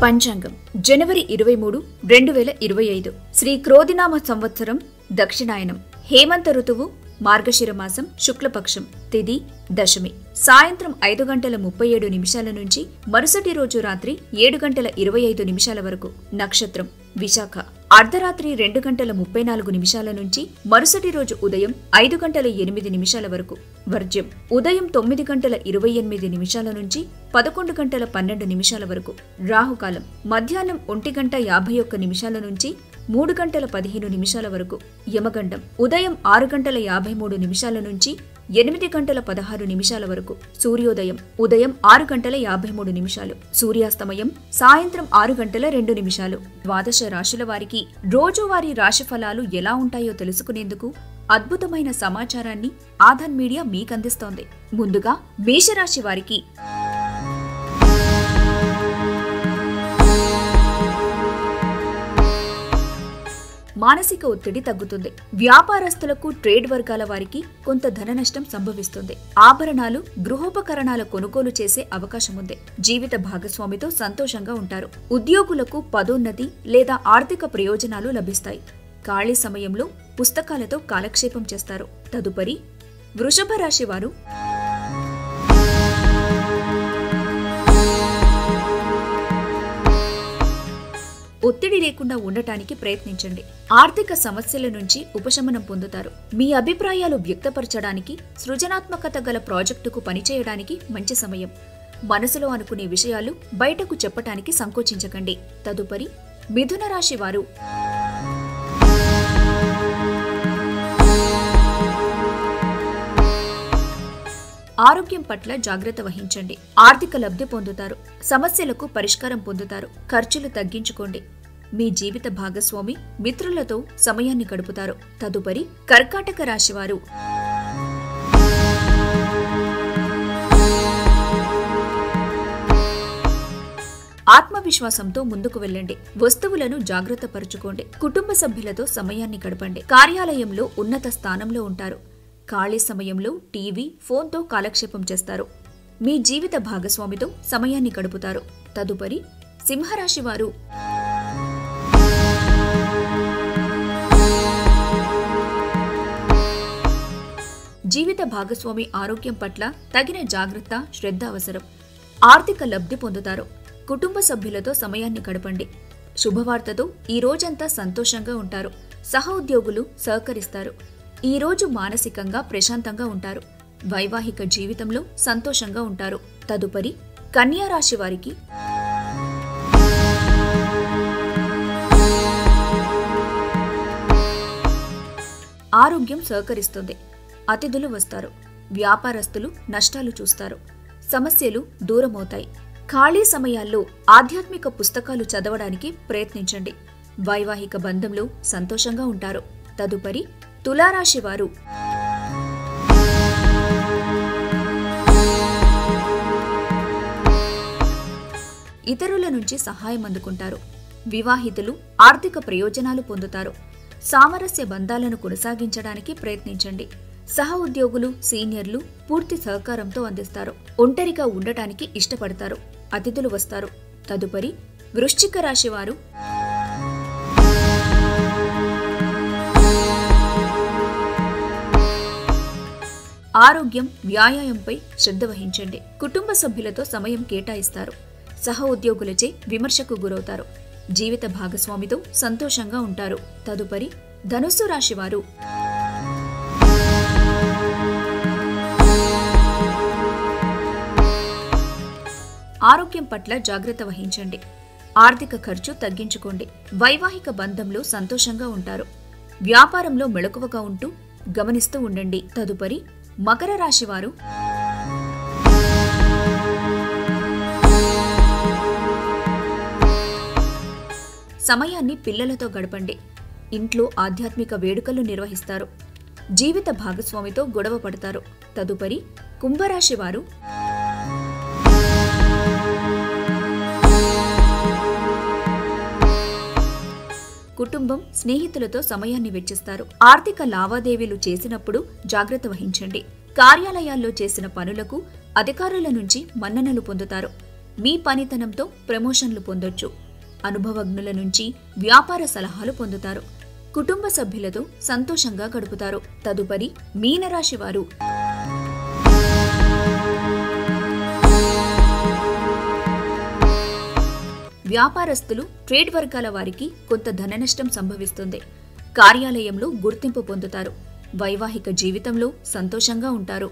పంచాంగం జనవరి 23, 2025 శ్రీ క్రోధినామ సంవత్సరం దక్షిణాయనం హేమంత ఋతువు మార్గశిర మాసం శుక్లపక్షం తిథి దశమి సాయంత్రం 5:37 నుంచి మరుసటి రోజు రాత్రి 7:25 వరకు నక్షత్రం విశాఖ అర్ధరాత్రి 2:34 నుంచి మరుసటి రోజు ఉదయం 5:08 వరకు వర్జ్యం ఉదయం 9:28 నుంచి 11:12 వరకు రాహుకాలం మధ్యాహ్నం 1:51 నుంచి 3:15 వరకు యమగండం ఉదయం 6:53 నుంచి 8:16 వరకు సూర్యోదయం ఉదయం 6:53 సూర్యాస్తమయం సాయంత్రం 6:02 ద్వాదశ రాశుల వారికి రోజువారీ రాశి ఫలాలు ఎలా ఉంటాయో తెలుసుకునేందుకు అద్భుతమైన సమాచారాన్ని ఆధాన్ మీడియా మీకందిస్తోంది. ముందుగా మేషరాశి వారికి మానసిక ఒత్తిడి తగ్గుతుంది. వ్యాపారస్తులకు ట్రేడ్ వర్గాల వారికి కొంత ధన నష్టం సంభవిస్తుంది. ఆభరణాలు గృహోపకరణాల కొనుగోలు చేసే అవకాశం ఉంది. జీవిత భాగస్వామితో సంతోషంగా ఉంటారు. ఉద్యోగులకు పదోన్నతి లేదా ఆర్థిక ప్రయోజనాలు లభిస్తాయి. ఖాళీ సమయంలో పుస్తకాలతో కాలక్షేపం చేస్తారు. తదుపరి వృషభ రాశి వారు ఒత్తిడి లేకుండా ఉండటానికి ప్రయత్నించండి. ఆర్థిక సమస్యల నుంచి ఉపశమనం పొందుతారు. మీ అభిప్రాయాలు వ్యక్తపరచడానికి, సృజనాత్మకత గల ప్రాజెక్టుకు పనిచేయడానికి మంచి సమయం. మనసులో అనుకునే విషయాలు బయటకు చెప్పటానికి సంకోచించకండి. తదుపరి మిథున రాశి వారు ఆరోగ్యం పట్ల జాగ్రత్త వహించండి. ఆర్థిక లబ్ధి పొందుతారు. సమస్యలకు పరిష్కారం పొందుతారు. ఖర్చులు తగ్గించుకోండి. మీ జీవిత భాగస్వామి మిత్రులతో సమయాన్ని గడుపుతారు. తదుపరి కర్కాటక రాశి వారు ఆత్మవిశ్వాసంతో ముందుకు వెళ్ళండి. వస్తువులను జాగ్రత్త పరుచుకోండి. కుటుంబ సభ్యులతో సమయాన్ని గడపండి. కార్యాలయంలో ఉన్నత స్థానంలో ఉంటారు. ఖాళీ సమయంలో టీవీ, ఫోన్తో కాలక్షేపం చేస్తారు. మీ జీవిత భాగస్వామితో సమయాన్ని గడుపుతారు. తదుపరి సింహరాశి వారు జీవిత భాగస్వామి ఆరోగ్యం పట్ల తగిన జాగ్రత్త, శ్రద్ధ అవసరం. ఆర్థిక లబ్ధి పొందుతారు. కుటుంబ సభ్యులతో సమయాన్ని గడపండి. శుభవార్తతో ఈ రోజంతా సంతోషంగా ఉంటారు. సహోద్యోగులు సహకరిస్తారు. ఈ రోజు మానసికంగా ప్రశాంతంగా ఉంటారు. వైవాహిక జీవితంలో సంతోషంగా ఉంటారు. తదుపరి కన్యా రాశి వారికి ఆరోగ్యం సహకరిస్తుంది. అతిథులు వస్తారు. వ్యాపారస్తులు నష్టాలు చూస్తారు. సమస్యలు దూరమవుతాయి. ఖాళీ సమయాల్లో ఆధ్యాత్మిక పుస్తకాలు చదవడానికి ప్రయత్నించండి. వైవాహిక బంధంలో సంతోషంగా ఉంటారు. తదుపరి తులారాశి వారు ఇతరుల నుంచి సహాయం అందుకుంటారు. వివాహితులు ఆర్థిక ప్రయోజనాలు పొందుతారు. సామరస్య బంధాలను కొనసాగించడానికి ప్రయత్నించండి. సహ ఉద్యోగులు, సీనియర్లు పూర్తి సహకారంతో అందిస్తారు. ఒంటరిగా ఉండటానికి ఇష్టపడతారు. అతిథులు వస్తారు. తదుపరి వృశ్చిక రాశి వారు ఆరోగ్యం, వ్యాయామంపై శ్రద్ధ వహించండి. కుటుంబ సభ్యులతో సమయం కేటాయిస్తారు. సహ ఉద్యోగులచే విమర్శకు గురవుతారు. జీవిత భాగస్వామితో సంతోషంగా ఉంటారు. తదుపరి ధనుస్సు రాశి వారు ఆరోగ్యం పట్ల జాగ్రత్త వహించండి. ఆర్థిక ఖర్చు తగ్గించుకోండి. వైవాహిక బంధంలో సంతోషంగా ఉంటారు. వ్యాపారంలో మెళకువగా ఉంటూ గమనిస్తూ ఉండండి. తదుపరి మకర రాశి వారు సమయాన్ని పిల్లలతో గడపండి. ఇంట్లో ఆధ్యాత్మిక వేడుకలు నిర్వహిస్తారు. జీవిత భాగస్వామితో గొడవ పడతారు. తదుపరి కుంభరాశి వారు కుటుంబం, స్నేహితులతో సమయాన్ని వెచ్చిస్తారు. ఆర్థిక లావాదేవీలు చేసినప్పుడు జాగ్రత్త వహించండి. కార్యాలయాల్లో చేసిన పనులకు అధికారుల నుంచి మన్ననలు పొందుతారు. మీ పనితనంతో ప్రమోషన్లు పొందొచ్చు. అనుభవజ్ఞుల నుంచి వ్యాపార సలహాలు పొందుతారు. కుటుంబ సభ్యులతో సంతోషంగా గడుపుతారు. తదుపరి మీనరాశి వారు. వ్యాపారస్తులు, ట్రేడ్ వర్గాల వారికి కొంత ధననష్టం సంభవిస్తుంది. కార్యాలయంలో గుర్తింపు పొందుతారు. వైవాహిక జీవితంలో సంతోషంగా ఉంటారు.